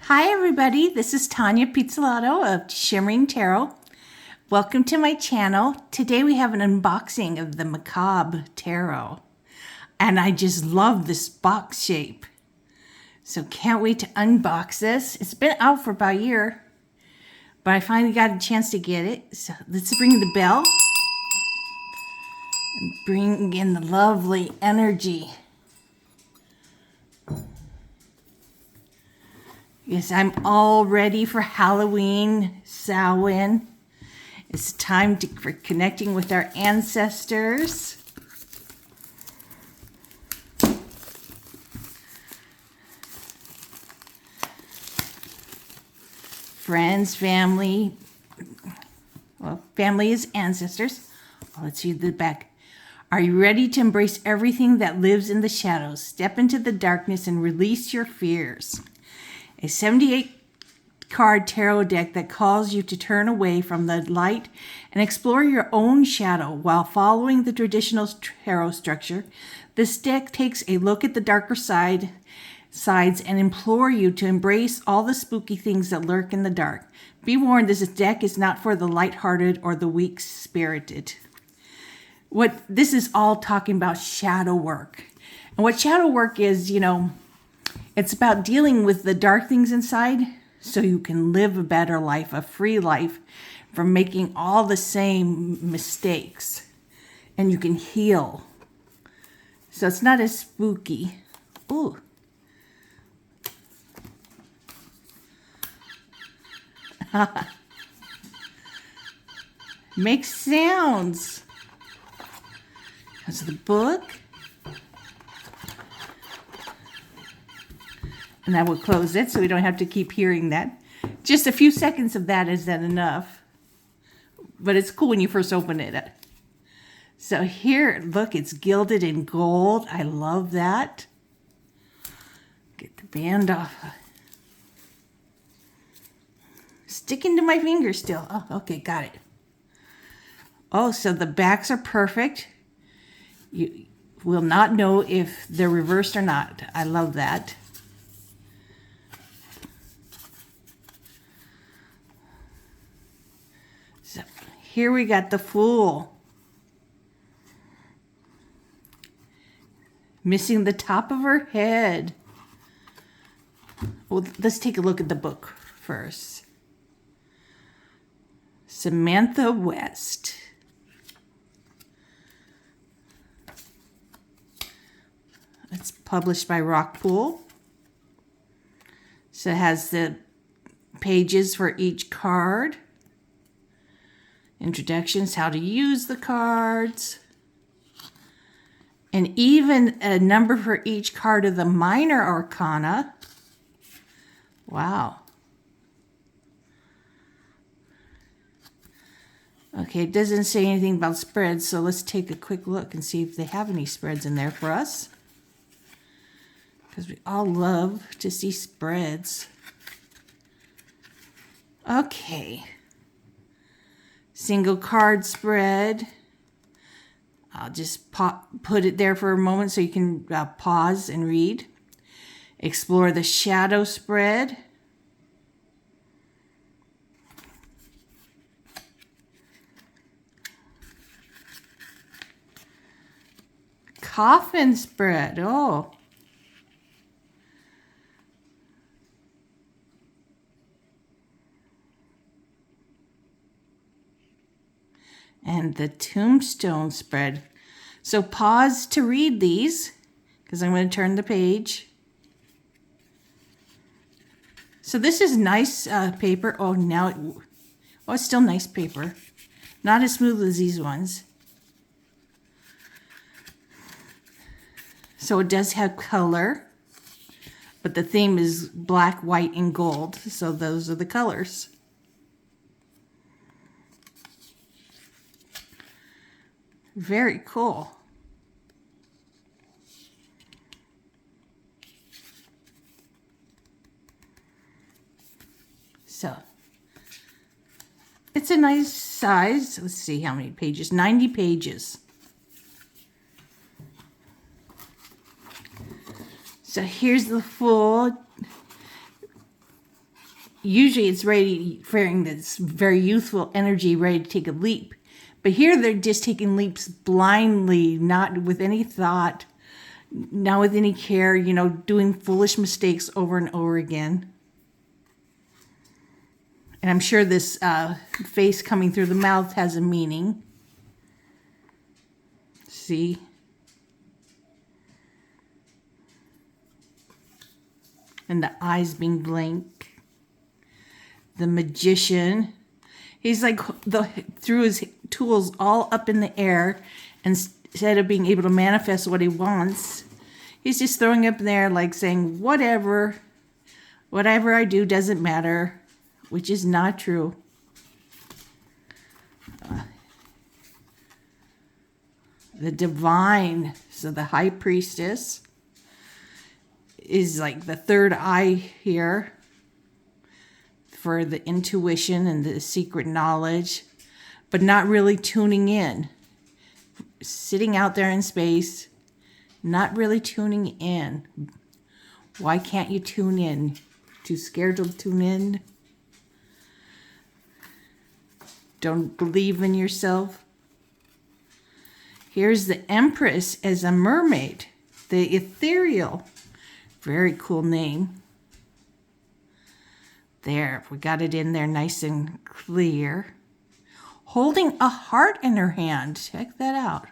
Hi everybody, this is Tanya Pizzolato of Shimmering Tarot. Welcome to my channel. Today we have an unboxing of the Macabre Tarot. And I just love this box shape. So can't wait to unbox this. It's been out for about a year, but I finally got a chance to get it. So let's ring the bell and bring in the lovely energy. Yes, I'm all ready for Halloween, Samhain. It's time for connecting with our ancestors. Friends, family. Well, family is ancestors. Let's see the back. Are you ready to embrace everything that lives in the shadows? Step into the darkness and release your fears. A 78-card tarot deck that calls you to turn away from the light and explore your own shadow while following the traditional tarot structure. This deck takes a look at the darker sides and implore you to embrace all the spooky things that lurk in the dark. Be warned, this deck is not for the lighthearted or the weak-spirited. This is all talking about shadow work. And what shadow work is, it's about dealing with the dark things inside so you can live a better life, a free life from making all the same mistakes. And you can heal. So it's not as spooky. Ooh. Makes sounds. That's the book. And I will close it so we don't have to keep hearing that. Just a few seconds of that, is that enough? But it's cool when you first open it. So here, look, it's gilded in gold. I love that. Get the band off. Sticking to my finger still. Oh, okay, got it. Oh, so the backs are perfect. You will not know if they're reversed or not. I love that. So here we got the Fool. Missing the top of her head. Well, let's take a look at the book first. Samantha West. It's published by Rockpool. So it has the pages for each card. Introductions, how to use the cards. And even a number for each card of the minor arcana. Wow. Okay, it doesn't say anything about spreads, so let's take a quick look and see if they have any spreads in there for us. Because we all love to see spreads. Okay. Single card spread. I'll just put it there for a moment so you can pause and read. Explore the shadow spread. Coffin spread. Oh. And the tombstone spread. So pause to read these because I'm going to turn the page. So this is nice paper. Oh, it's still nice paper. Not as smooth as these ones. So it does have color, but the theme is black, white, and gold. So those are the colors. Very cool. So it's a nice size. Let's see how many pages. 90 pages. So here's the full. usually it's ready, fearing this very youthful energy, ready to take a leap. But here they're just taking leaps blindly, not with any thought, not with any care, doing foolish mistakes over and over again. And I'm sure this face coming through the mouth has a meaning. See? And the eyes being blank. The magician. He's like threw his tools all up in the air, and instead of being able to manifest what he wants, he's just throwing up in there like saying, whatever I do doesn't matter, which is not true. The divine, so the high priestess is like the third eye here for the intuition and the secret knowledge, but not really tuning in. Sitting out there in space, not really tuning in. Why can't you tune in? Too scared to tune in? Don't believe in yourself? Here's the Empress as a mermaid, the ethereal. Very cool name. There, we got it in there nice and clear. Holding a heart in her hand. Check that out.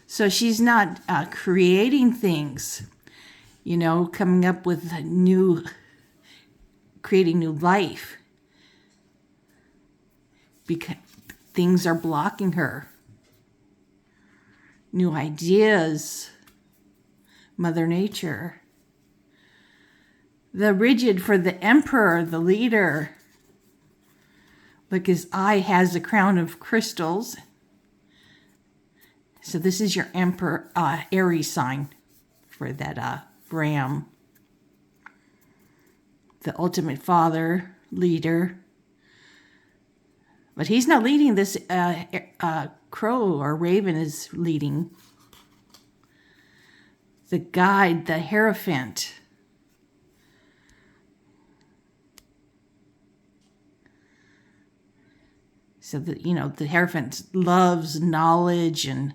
So she's not creating things, coming up with creating new life. Because things are blocking her. New ideas. Mother Nature. The rigid for the emperor, the leader. Look, his eye has a crown of crystals. So this is your emperor, Aries sign for that ram. The ultimate father, leader. But he's not leading this, crow or raven is leading. The guide, the Hierophant. So the Hierophant loves knowledge and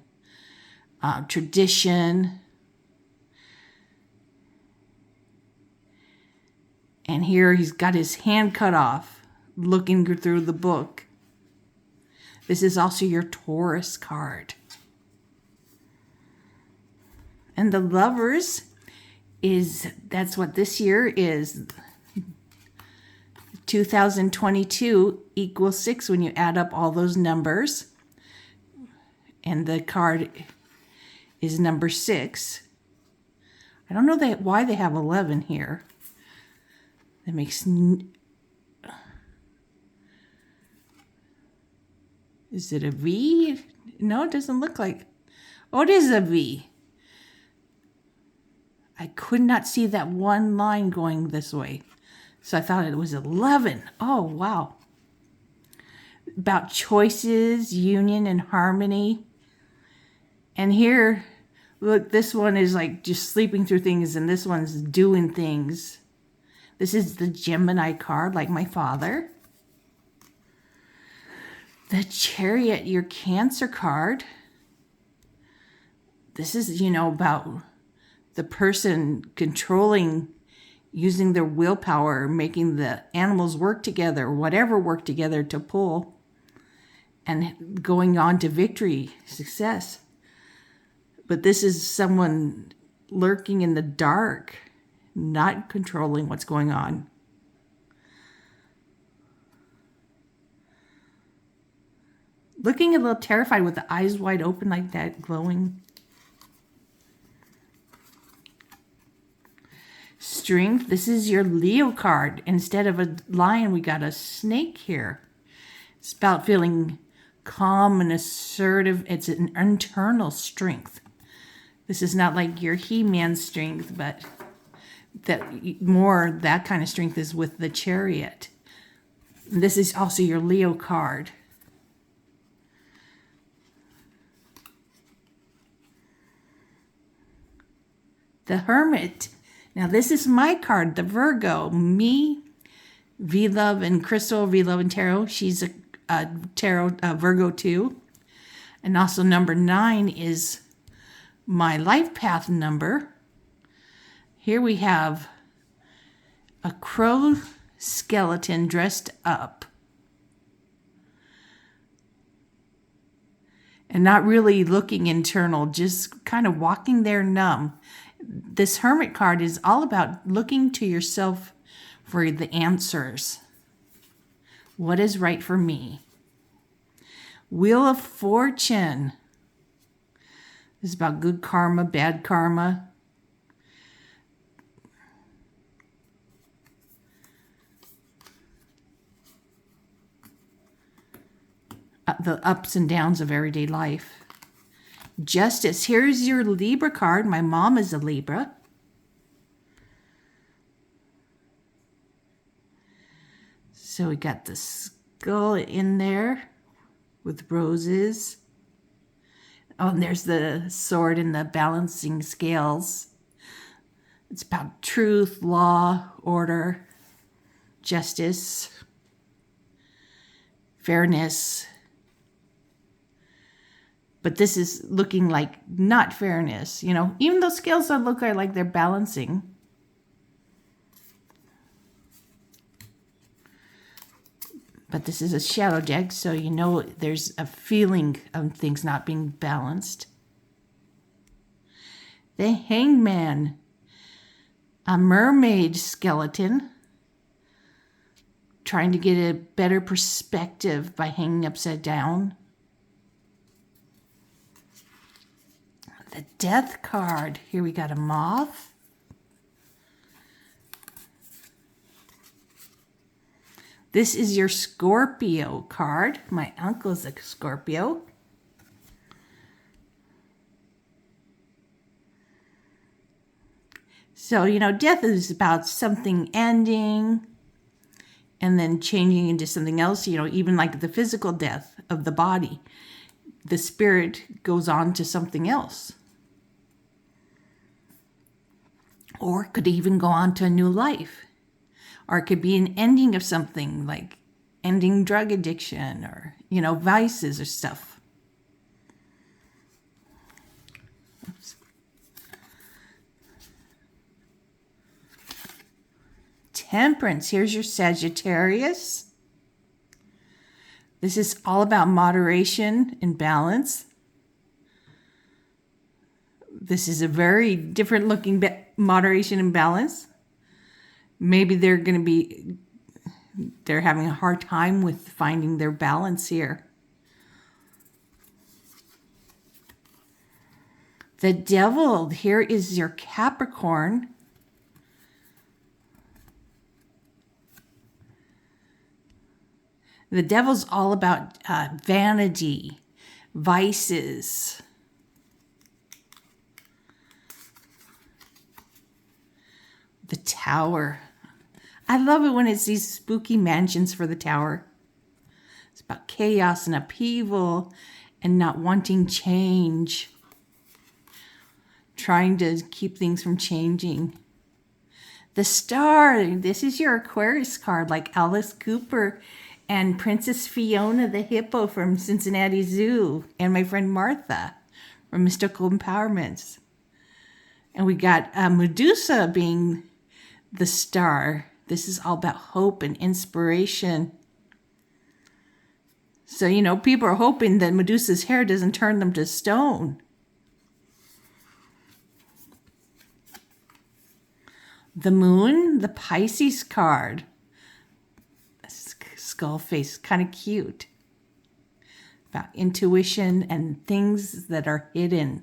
tradition. And here he's got his hand cut off, looking through the book. This is also your Taurus card. And the Lovers that's what this year is. 2022 equals 6 when you add up all those numbers. And the card is number 6. I don't know why they have 11 here. That makes... Is it a V? No, it doesn't look like... Oh, it is a V. I could not see that one line going this way. So I thought it was 11. Oh, wow. About choices, union, and harmony. And here, look, this one is like just sleeping through things, and this one's doing things. This is the Gemini card, like my father. The Chariot, your Cancer card. This is, about the person controlling, using their willpower, making the animals work together, whatever work together to pull, and going on to victory, success. But this is someone lurking in the dark, not controlling what's going on. Looking a little terrified with the eyes wide open like that, glowing. Strength, this is your Leo card. Instead of a lion, we got a snake here. It's about feeling calm and assertive. It's an internal strength. This is not like your He-Man strength, but that kind of strength is with the Chariot. This is also your Leo card. The Hermit. Now this is my card, the Virgo, me, V-Love and Crystal, V-Love and Tarot. She's a Tarot Virgo too. And also number 9 is my life path number. Here we have a crow skeleton dressed up. And not really looking internal, just kind of walking there numb. This Hermit card is all about looking to yourself for the answers. What is right for me? Wheel of Fortune. This is about good karma, bad karma. The ups and downs of everyday life. Justice. Here's your Libra card. My mom is a Libra. So we got the skull in there with roses. Oh, and there's the sword and the balancing scales. It's about truth, law, order, justice, fairness. But this is looking like not fairness, you know, even though scales don't look like they're balancing. But this is a shadow deck, so you know there's a feeling of things not being balanced. The Hangman, a mermaid skeleton, trying to get a better perspective by hanging upside down. The Death card. Here we got a moth. This is your Scorpio card. My uncle's a Scorpio. So, you know, death is about something ending and then changing into something else, you know, even like the physical death of the body. The spirit goes on to something else. Or it could even go on to a new life. Or it could be an ending of something, like ending drug addiction or, you know, vices or stuff. Oops. Temperance. Here's your Sagittarius. This is all about moderation and balance. This is a very different looking moderation and balance. Maybe they're having a hard time with finding their balance here. The Devil. Here is your Capricorn. The Devil's all about vanity, vices. The Tower. I love it when it's these spooky mansions for the Tower. It's about chaos and upheaval and not wanting change. Trying to keep things from changing. The Star. This is your Aquarius card, like Alice Cooper and Princess Fiona the hippo from Cincinnati Zoo, and my friend Martha from Mystical Empowerments. And we got Medusa being the star. This is all about hope and inspiration. So, you know, people are hoping that Medusa's hair doesn't turn them to stone. The Moon, the Pisces card. Skull face, kind of cute. About intuition and things that are hidden.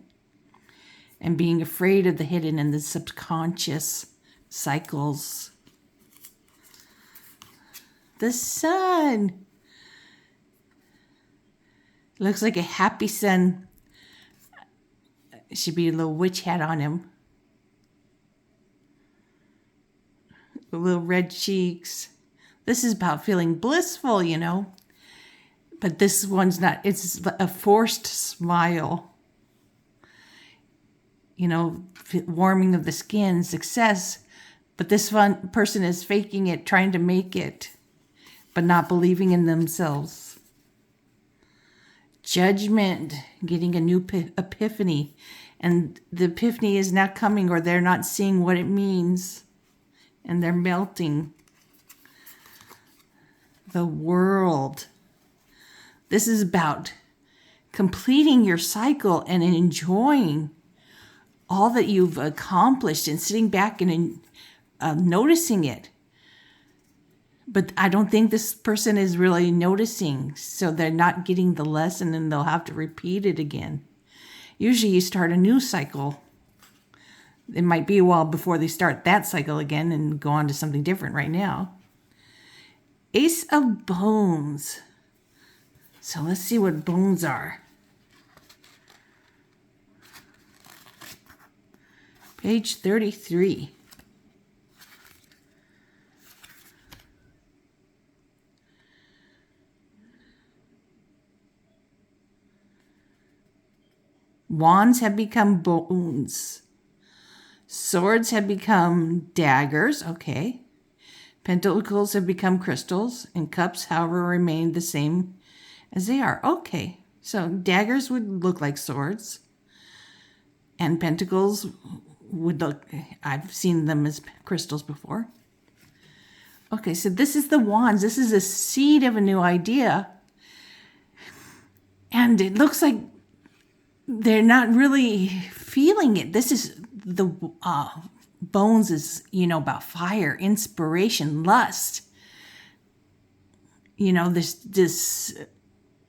And being afraid of the hidden and the subconscious cycles. The Sun. Looks like a happy sun. Should be a little witch hat on him. The little red cheeks. This is about feeling blissful, you know. But this one's not. It's a forced smile. You know, warming of the skin, success. But this one person is faking it, trying to make it, but not believing in themselves. Judgment, getting a new epiphany. And the epiphany is not coming, or they're not seeing what it means. And they're melting. The World. This is about completing your cycle and enjoying all that you've accomplished and sitting back and noticing it. But I don't think this person is really noticing, so they're not getting the lesson and they'll have to repeat it again. Usually you start a new cycle. It might be a while before they start that cycle again and go on to something different right now. Ace of Bones. So let's see what bones are. Page 33. Wands have become bones. Swords have become daggers. Okay. Pentacles have become crystals. And cups, however, remain the same as they are. Okay. So daggers would look like swords. And pentacles would look, I've seen them as crystals before. Okay, so this is the wands. This is a seed of a new idea. And it looks like they're not really feeling it. This is the bones is, about fire, inspiration, lust. There's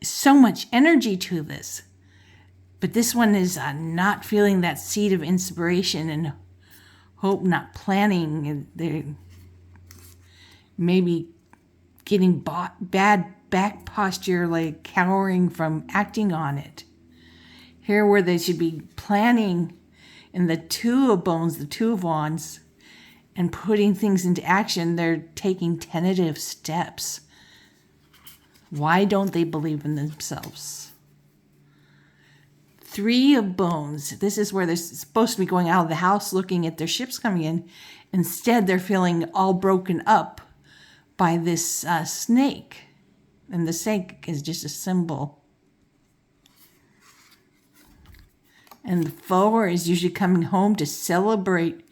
so much energy to this. But this one is not feeling that seed of inspiration and hope, not planning. They're maybe getting bad back posture, like cowering from acting on it. Here where they should be planning in the Two of Bones, the Two of Wands, and putting things into action, they're taking tentative steps. Why don't they believe in themselves? Three of Bones. This is where they're supposed to be going out of the house looking at their ships coming in. Instead, they're feeling all broken up by this snake. And the snake is just a symbol. And the Four is usually coming home to celebrate,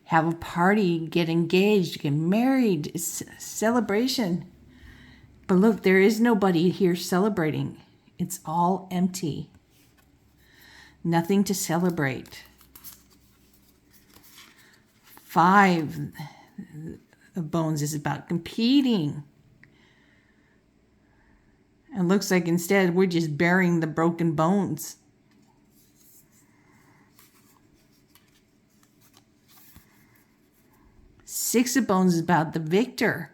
have a party, get engaged, get married. It's a celebration. But look, there is nobody here celebrating. It's all empty. Nothing to celebrate. Five of Bones is about competing. It looks like instead we're just burying the broken bones. Six of Bones is about the victor.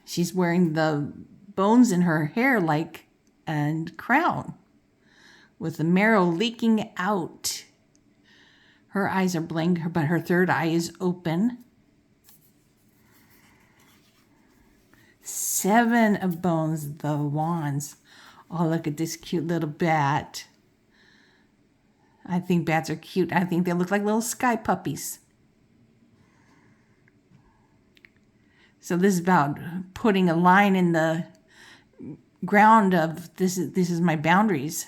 She's wearing the bones in her hair like a crown, with the marrow leaking out. Her eyes are blank, but her third eye is open. Seven of Bones, the Wands. Oh, look at this cute little bat. I think bats are cute. I think they look like little sky puppies. So this is about putting a line in the ground of this is my boundaries.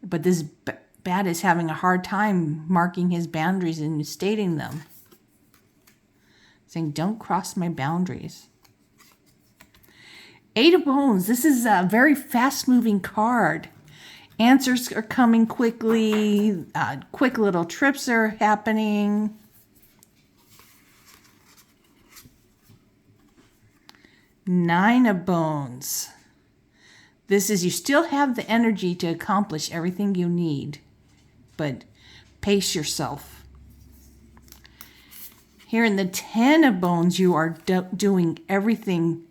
But this bat is having a hard time marking his boundaries and stating them. Saying, don't cross my boundaries. Eight of Bones. This is a very fast-moving card. Answers are coming quickly. Quick little trips are happening. Nine of Bones. This is you still have the energy to accomplish everything you need, but pace yourself. Here in the Ten of Bones, you are doing everything,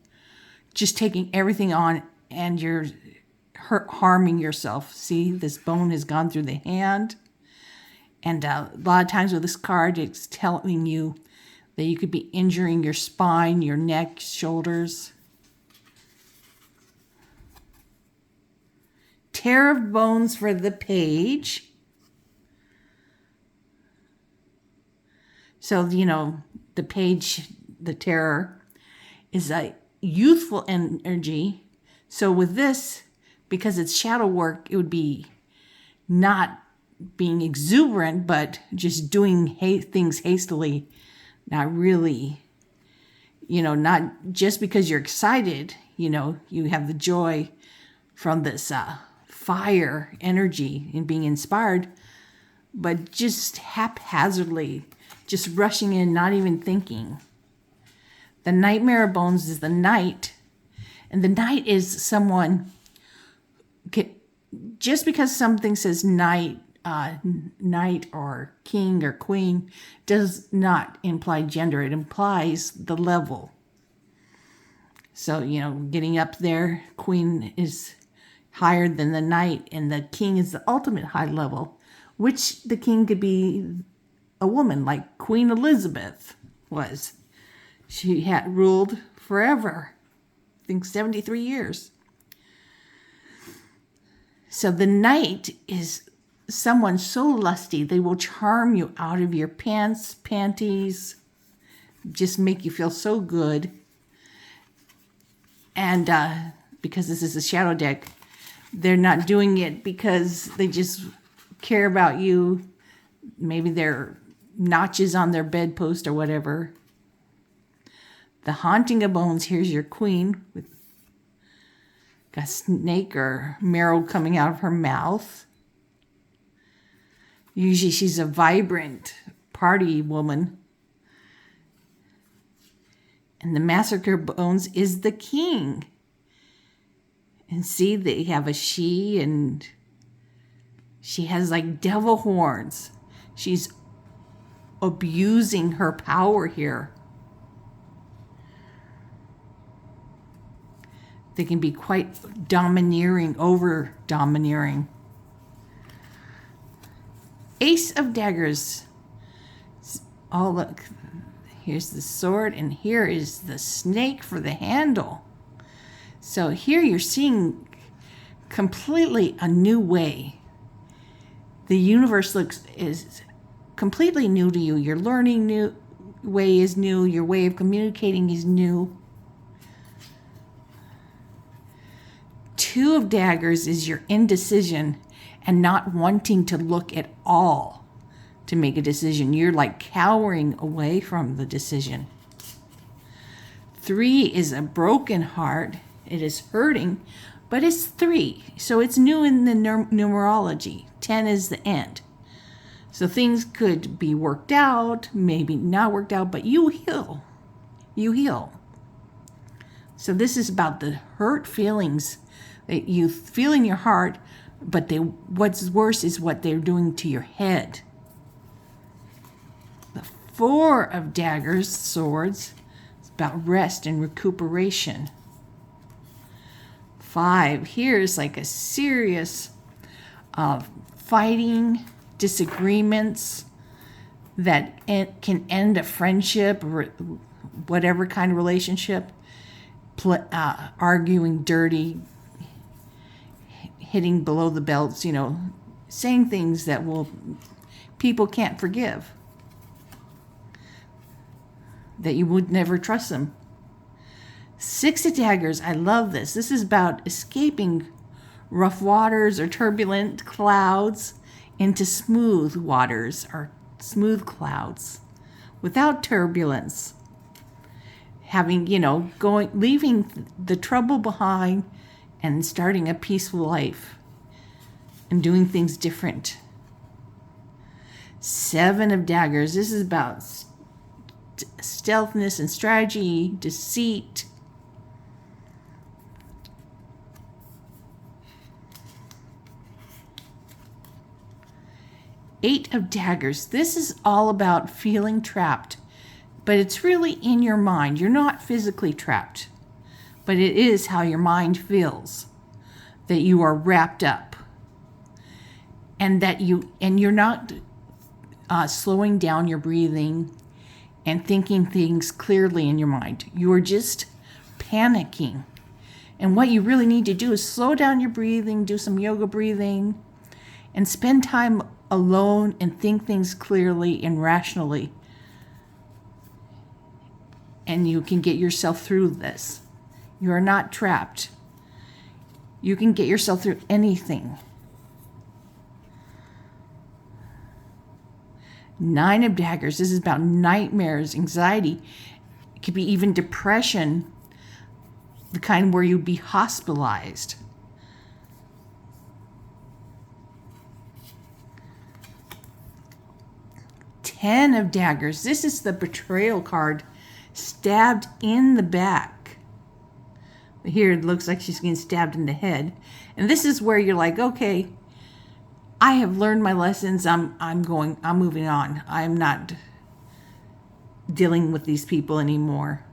just taking everything on, and you're harming yourself. See, this bone has gone through the hand. And a lot of times with this card, it's telling you that you could be injuring your spine, your neck, shoulders. Pair of Bones for the page. So, the page, the terror, is a youthful energy. So with this, because it's shadow work, it would be not being exuberant, but just doing things hastily, not really, not just because you're excited, you have the joy from this fire energy and being inspired, but just haphazardly, just rushing in, not even thinking. The nightmare of bones is the knight, and the knight is someone, just because something says knight or king or queen does not imply gender. It implies the level. So, getting up there, queen is higher than the knight, and the king is the ultimate high level, which the king could be a woman like Queen Elizabeth was. She had ruled forever, I think 73 years. So the knight is someone so lusty, they will charm you out of your panties, just make you feel so good. And because this is a shadow deck, they're not doing it because they just care about you. Maybe they're notches on their bedpost or whatever. The haunting of bones, here's your queen with a snake or marrow coming out of her mouth. Usually she's a vibrant party woman. And the massacre bones is the king. And see, they have a she, and she has like devil horns. She's abusing her power here. They can be quite domineering, over-domineering. Ace of Daggers. Oh, look. Here's the sword, and here is the snake for the handle. So here you're seeing completely a new way. The universe is completely new to you. Your learning new way is new. Your way of communicating is new. Two of Daggers is your indecision and not wanting to look at all to make a decision. You're like cowering away from the decision. 3 is a broken heart. It is hurting, but it's 3. So it's new in the numerology. 10 is the end. So things could be worked out, maybe not worked out, but you heal. You heal. So this is about the hurt feelings that you feel in your heart, but what's worse is what they're doing to your head. The 4 of Daggers, swords, is about rest and recuperation. 5, here's like a serious fighting, disagreements that can end a friendship or whatever kind of relationship, arguing dirty, hitting below the belts, saying things that people can't forgive, that you would never trust them. 6 of Daggers, I love this. This is about escaping rough waters or turbulent clouds into smooth waters or smooth clouds without turbulence. Having, leaving the trouble behind and starting a peaceful life and doing things different. 7 of Daggers, this is about stealthiness and strategy, deceit. 8 of Daggers, this is all about feeling trapped, but it's really in your mind. You're not physically trapped, but it is how your mind feels, that you are wrapped up, and that you're not slowing down your breathing and thinking things clearly in your mind. You are just panicking. And what you really need to do is slow down your breathing, do some yoga breathing, and spend time alone and think things clearly and rationally. and you can get yourself through this. You are not trapped. You can get yourself through anything. 9 of Daggers. This is about nightmares, anxiety. It could be even depression, the kind where you'd be hospitalized. Ten of Daggers. This is the betrayal card. Stabbed in the back. Here it looks like she's getting stabbed in the head. And this is where you're like, okay, I have learned my lessons. I'm moving on. I'm not dealing with these people anymore.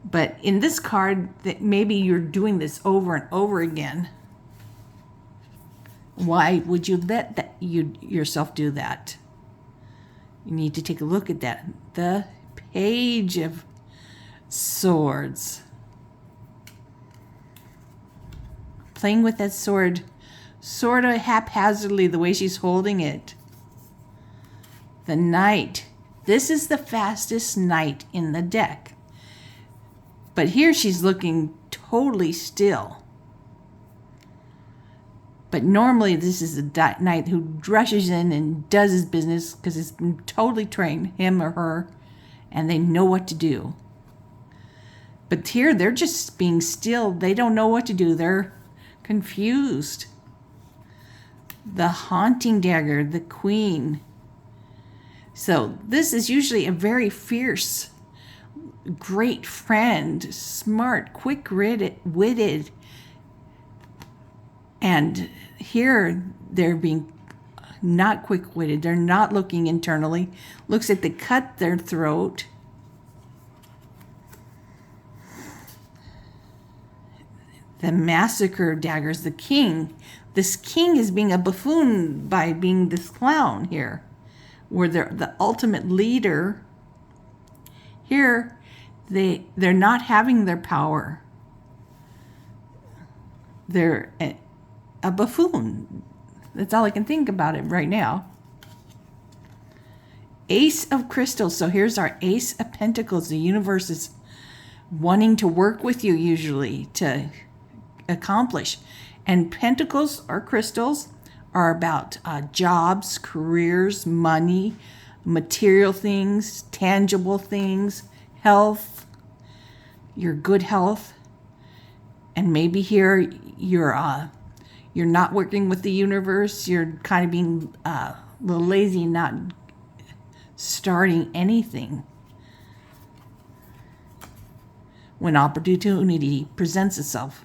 But in this card, that maybe you're doing this over and over again. Why would you let yourself do that? You need to take a look at that. The Page of Swords. Playing with that sword sort of haphazardly, the way she's holding it. The Knight. This is the fastest knight in the deck. But here she's looking totally still. But normally this is a knight who rushes in and does his business because it's been totally trained, him or her, and they know what to do. But here they're just being still. They don't know what to do. They're confused. The Haunting Dagger, the Queen. So this is usually a very fierce, great friend, smart, quick-witted. And here they're being not quick-witted. They're not looking internally. Looks like they cut their throat. The Massacre Daggers, the King. This king is being a buffoon by being this clown here, where they're the ultimate leader. Here, they're not having their power. They're a buffoon. That's all I can think about it right now. Ace of Crystals. So here's our Ace of Pentacles. The universe is wanting to work with you usually to accomplish. And pentacles or crystals are about jobs, careers, money, material things, tangible things, health, your good health. And maybe here you're not working with the universe. You're kind of being a little lazy, not starting anything when opportunity presents itself.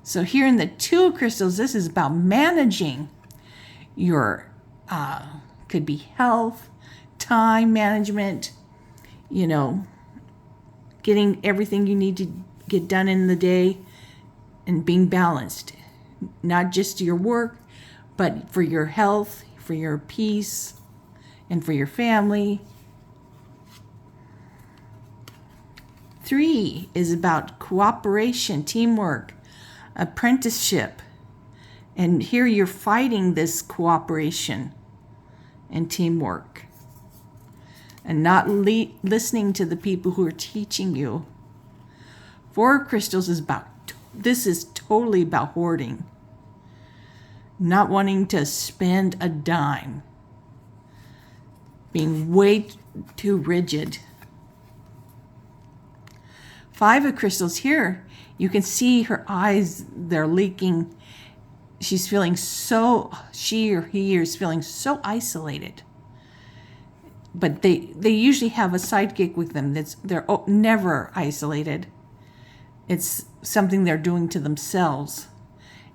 So here in the Two of Crystals, this is about managing your, could be health, time management, getting everything you need to get done in the day and being balanced. Not just your work, but for your health, for your peace, and for your family. 3 is about cooperation, teamwork, apprenticeship. And here you're fighting this cooperation and teamwork and not listening to the people who are teaching you. 4 of Crystals is this is totally about hoarding. Not wanting to spend a dime. Being way too rigid. 5 of Crystals here, you can see her eyes, they're leaking. She or he is feeling so isolated. But they usually have a sidekick with them. They're never isolated. It's something they're doing to themselves.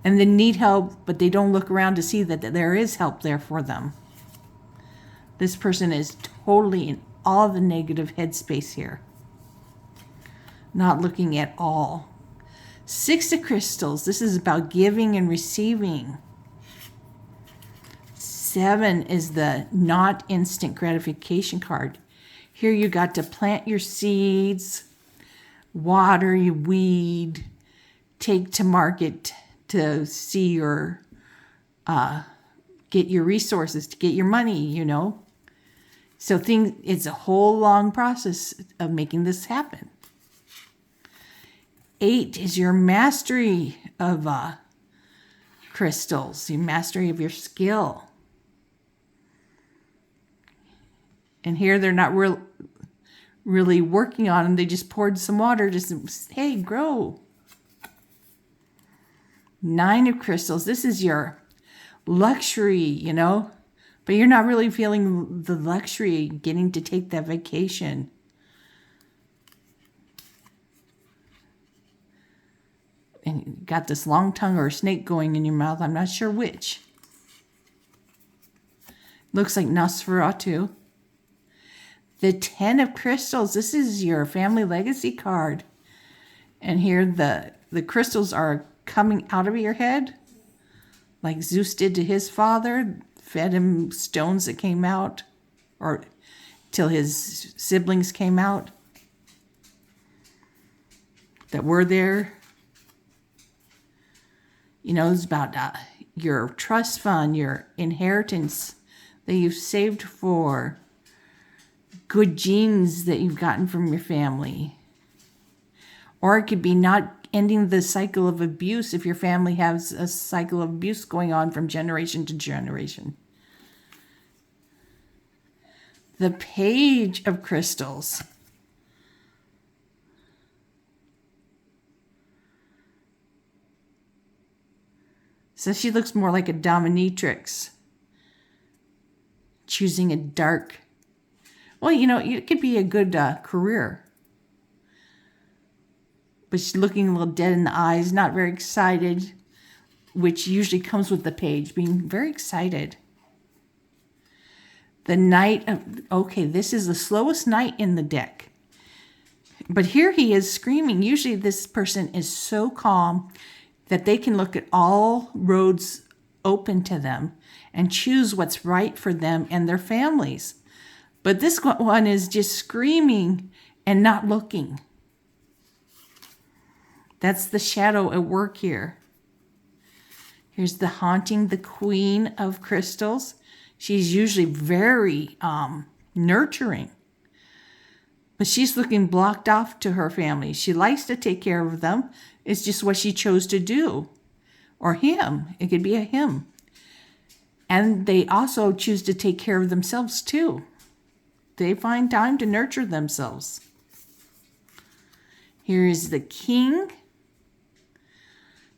And they need help, but they don't look around to see that there is help there for them. This person is totally in all the negative headspace here. Not looking at all. 6 of Crystals. This is about giving and receiving. 7 is the not instant gratification card. Here you got to plant your seeds, water, you weed, take to market to see your, get your resources, to get your money, So it's a whole long process of making this happen. 8 is your mastery of crystals, your mastery of your skill. And here they're not really working on them. They just poured some water, just, hey, grow. 9 of crystals. This is your luxury, but you're not really feeling the luxury getting to take that vacation. And you got this long tongue or a snake going in your mouth. I'm not sure which. Looks like Nosferatu. The 10 of crystals. This is your family legacy card. And here the crystals are coming out of your head, like Zeus did to his father, fed him stones that came out, or till his siblings came out that were there. It's about your trust fund, your inheritance that you've saved for, good genes that you've gotten from your family. Or it could be not ending the cycle of abuse if your family has a cycle of abuse going on from generation to generation. The Page of Crystals. So she looks more like a dominatrix, choosing a dark. Well, it could be a good career. But she's looking a little dead in the eyes, not very excited, which usually comes with the page, being very excited. The Knight of, okay, this is the slowest knight in the deck. But here he is screaming. Usually this person is so calm that they can look at all roads open to them and choose what's right for them and their families. But this one is just screaming and not looking. That's the shadow at work here. Here's the Haunting, the Queen of Crystals. She's usually very nurturing. But she's looking blocked off to her family. She likes to take care of them. It's just what she chose to do. Or him. It could be a him. And they also choose to take care of themselves too. They find time to nurture themselves. Here is the King.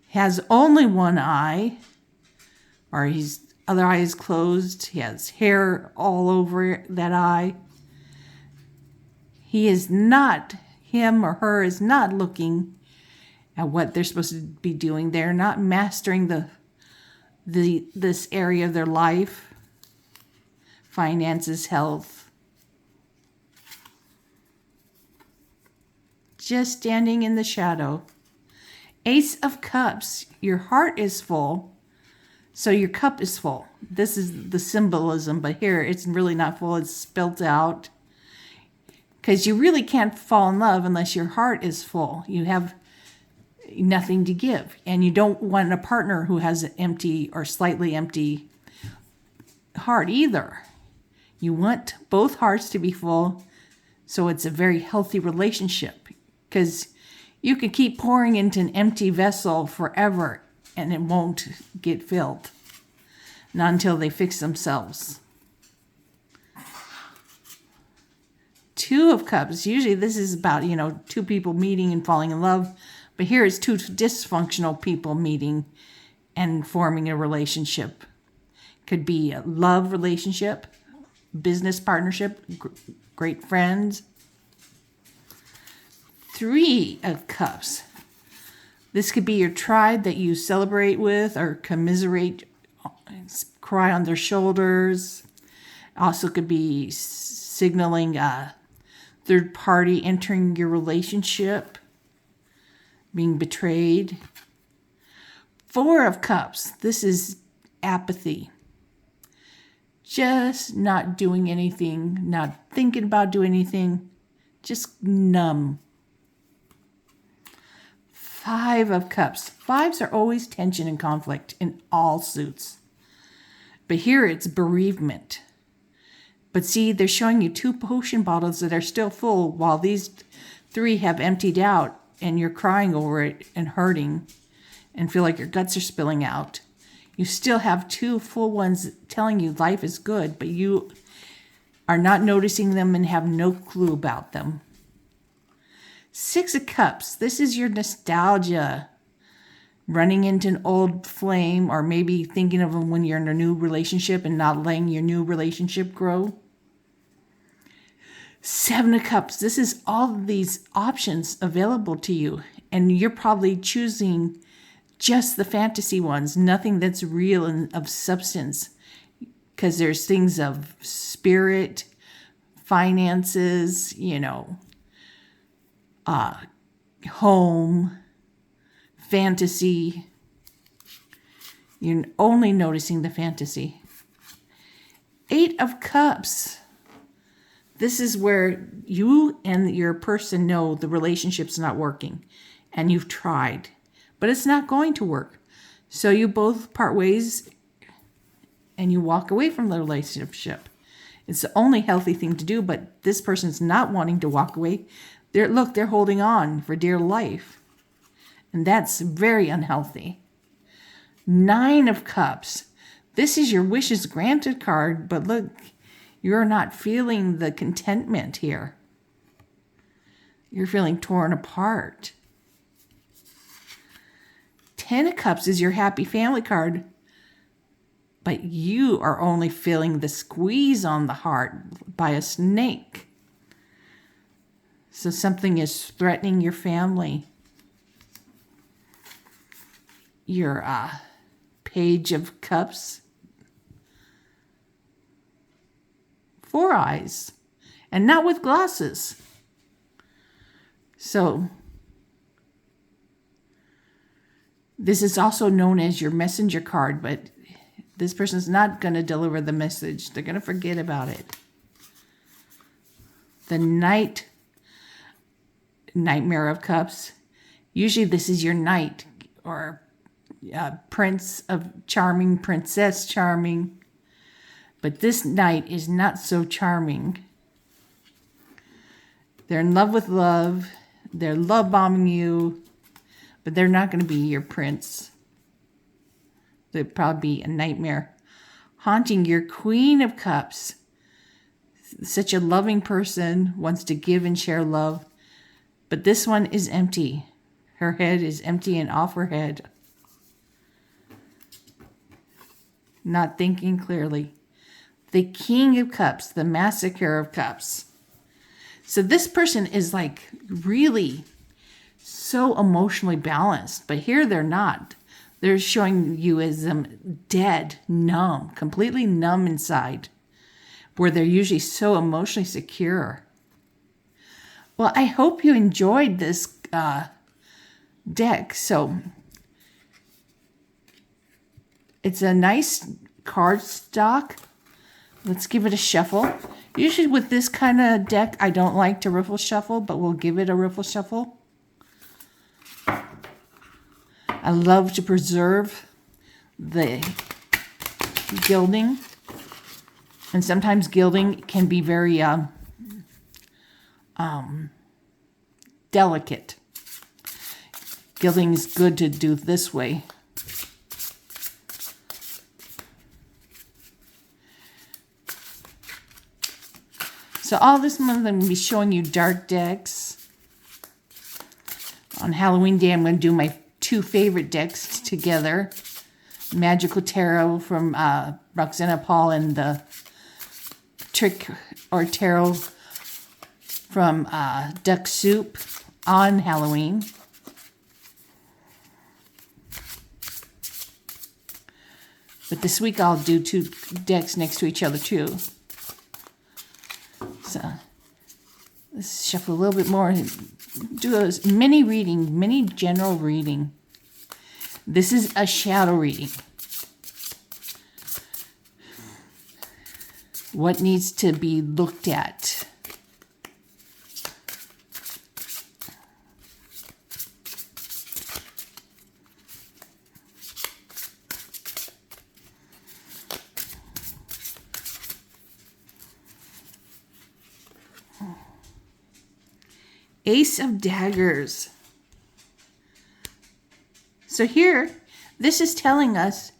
Has only one eye, or his other eye is closed. He has hair all over that eye. Him or her is not looking at what they're supposed to be doing. They're not mastering this area of their life, finances, health. Just standing in the shadow. Ace of Cups, your heart is full, so your cup is full. This is the symbolism, but here it's really not full, it's spelled out. Because you really can't fall in love unless your heart is full. You have nothing to give, and you don't want a partner who has an empty or slightly empty heart either. You want both hearts to be full, so it's a very healthy relationship. Because you could keep pouring into an empty vessel forever and it won't get filled. Not until they fix themselves. 2 of Cups. Usually this is about, two people meeting and falling in love. But here it's 2 dysfunctional people meeting and forming a relationship. Could be a love relationship, business partnership, great friends. 3 of Cups. This could be your tribe that you celebrate with or commiserate, cry on their shoulders. Also could be signaling a third party entering your relationship, being betrayed. 4 of Cups. This is apathy. Just not doing anything, not thinking about doing anything, just numb. 5 of Cups. 5s are always tension and conflict in all suits. But here it's bereavement. But see, they're showing you 2 potion bottles that are still full while these 3 have emptied out, and you're crying over it and hurting and feel like your guts are spilling out. You still have 2 full ones telling you life is good, but you are not noticing them and have no clue about them. 6 of Cups. This is your nostalgia. Running into an old flame, or maybe thinking of them when you're in a new relationship and not letting your new relationship grow. 7 of Cups. This is all of these options available to you, and you're probably choosing just the fantasy ones, nothing that's real and of substance, because there's things of spirit, finances, home, fantasy. You're only noticing the fantasy. 8 of Cups. This is where you and your person know the relationship's not working, and you've tried, but it's not going to work. So you both part ways and you walk away from the relationship. It's the only healthy thing to do, but this person's not wanting to walk away. They're holding on for dear life. And that's very unhealthy. 9 of Cups. This is your wishes granted card, but look, you're not feeling the contentment here. You're feeling torn apart. 10 of Cups is your happy family card, but you are only feeling the squeeze on the heart by a snake. So something is threatening your family. Your Page of Cups. 4 eyes, and not with glasses. So this is also known as your messenger card, but this person's not going to deliver the message. They're going to forget about it. The Nightmare of Cups. Usually this is your knight or Prince of Charming, Princess Charming. But this knight is not so charming. They're in love with love. They're love bombing you, but they're not going to be your prince. They'll probably be a nightmare. Haunting your Queen of Cups. Such a loving person, wants to give and share love. But this one is empty. Her head is empty and off her head. Not thinking clearly. The King of Cups, the Massacre of Cups. So this person is like really so emotionally balanced, but here they're not. They're showing you as dead, numb, completely numb inside, where they're usually so emotionally secure. Well, I hope you enjoyed this deck. So it's a nice card stock. Let's give it a shuffle. Usually with this kind of deck, I don't like to riffle shuffle, but we'll give it a riffle shuffle. I love to preserve the gilding. And sometimes gilding can be very delicate. Gilding is good to do this way. So all this month I'm going to be showing you dark decks. On Halloween Day I'm going to do my 2 favorite decks together. Magical Tarot from Roxana Paul and the Trick or Tarot from Duck Soup on Halloween. But this week I'll do 2 decks next to each other too. So let's shuffle a little bit more and do a mini reading, mini general reading. This is a shadow reading. What needs to be looked at? Ace of Daggers. So here, this is telling us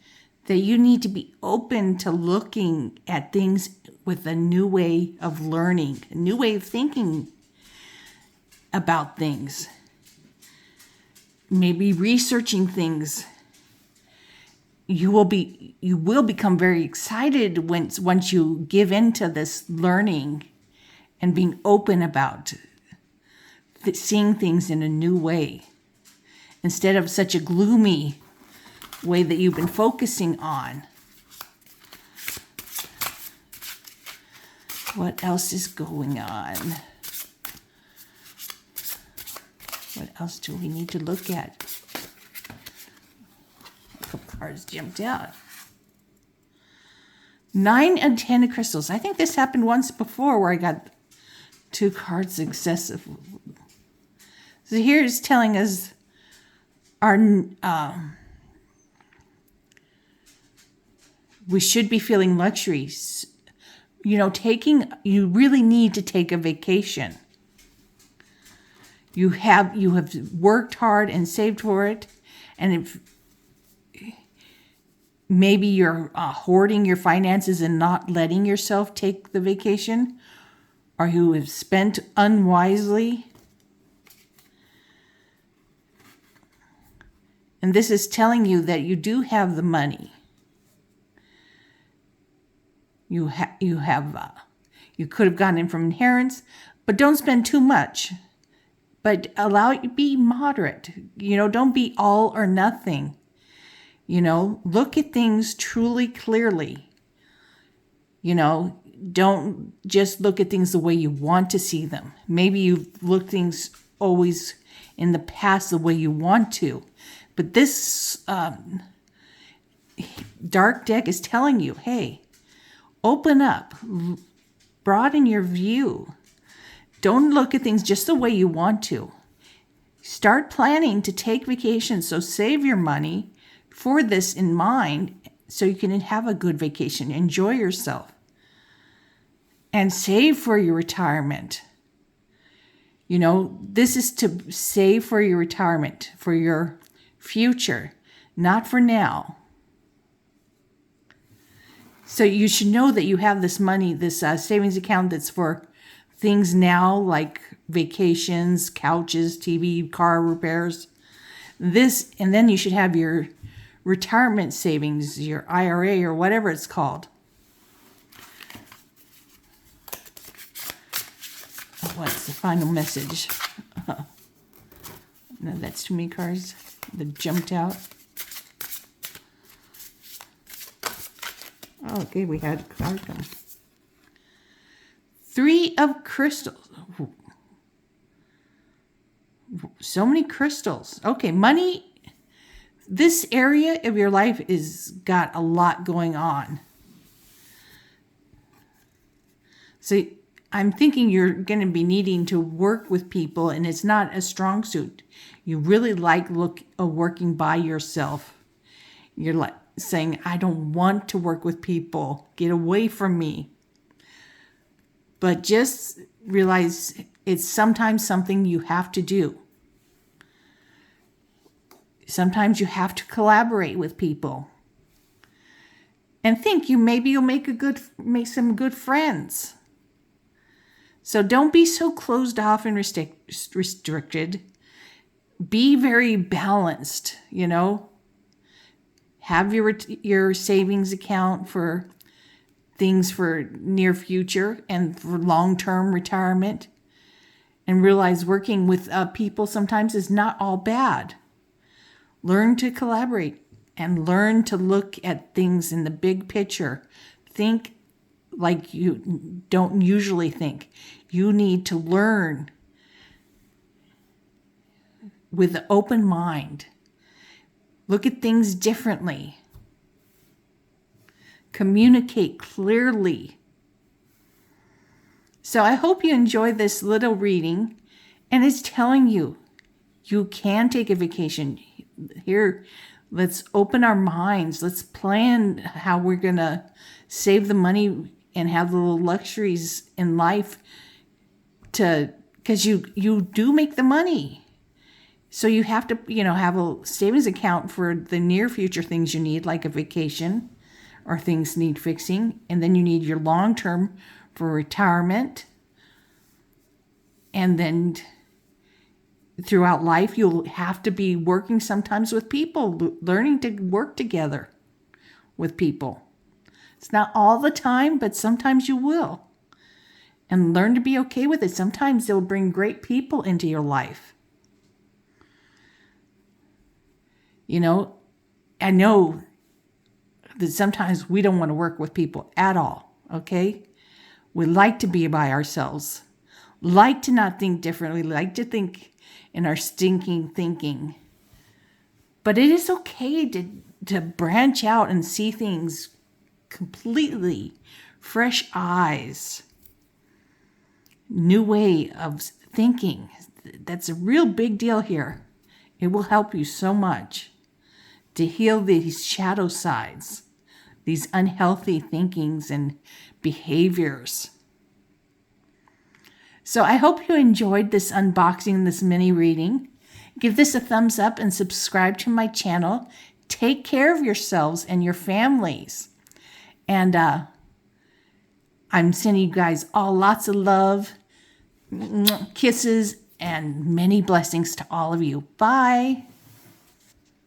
that you need to be open to looking at things with a new way of learning, a new way of thinking about things. Maybe researching things. You will become very excited once you give into this learning and being open about seeing things in a new way, instead of such a gloomy way that you've been focusing on. What else is going on? What else do we need to look at? A couple cards jumped out. 9 and 10 of crystals. I think this happened once before where I got 2 cards excessive. So here it's telling us we should be feeling luxuries. You really need to take a vacation. You have worked hard and saved for it, and if maybe you're hoarding your finances and not letting yourself take the vacation, or you have spent unwisely. And this is telling you that you do have the money. You could have gotten it from inheritance, but don't spend too much. But allow it to be moderate. Don't be all or nothing. Look at things truly clearly. Don't just look at things the way you want to see them. Maybe you've looked things always in the past the way you want to. But this dark deck is telling you, hey, open up, broaden your view. Don't look at things just the way you want to. Start planning to take vacations, so save your money for this in mind so you can have a good vacation, enjoy yourself, and save for your retirement. This is to save for your retirement, for your future, not for now. So you should know that you have this money, this savings account that's for things now like vacations, couches, TV, car repairs. And then you should have your retirement savings, your IRA or whatever it's called. What's the final message? No, that's too many cards that jumped out. Okay, we had a card come. 3 of crystals. So many crystals. Okay, money. This area of your life is got a lot going on. So I'm thinking you're going to be needing to work with people, and it's not a strong suit. You really like working by yourself. You're like saying, I don't want to work with people. Get away from me. But just realize it's sometimes something you have to do. Sometimes you have to collaborate with people. And think you'll make some good friends. So don't be so closed off and restricted. Be very balanced, Have your savings account for things for near future and for long-term retirement. And realize working with people sometimes is not all bad. Learn to collaborate and learn to look at things in the big picture. Think like you don't usually think. You need to learn with an open mind. Look at things differently. Communicate clearly. So I hope you enjoyed this little reading, and it's telling you you can take a vacation. Here, let's open our minds. Let's plan how we're going to save the money and have the little luxuries in life to because you do make the money. So you have to, have a savings account for the near future things you need, like a vacation or things need fixing. And then you need your long term for retirement. And then throughout life, you'll have to be working sometimes with people, learning to work together with people. It's not all the time, but sometimes you will. And learn to be okay with it. Sometimes they'll bring great people into your life. I know that sometimes we don't want to work with people at all, okay? We like to be by ourselves, like to not think differently, like to think in our stinking thinking. But it is okay to branch out and see things completely fresh eyes, new way of thinking. That's a real big deal here. It will help you so much to heal these shadow sides, these unhealthy thinkings and behaviors. So I hope you enjoyed this unboxing, this mini reading. Give this a thumbs up and subscribe to my channel. Take care of yourselves and your families. And I'm sending you guys all lots of love, kisses, and many blessings to all of you. Bye.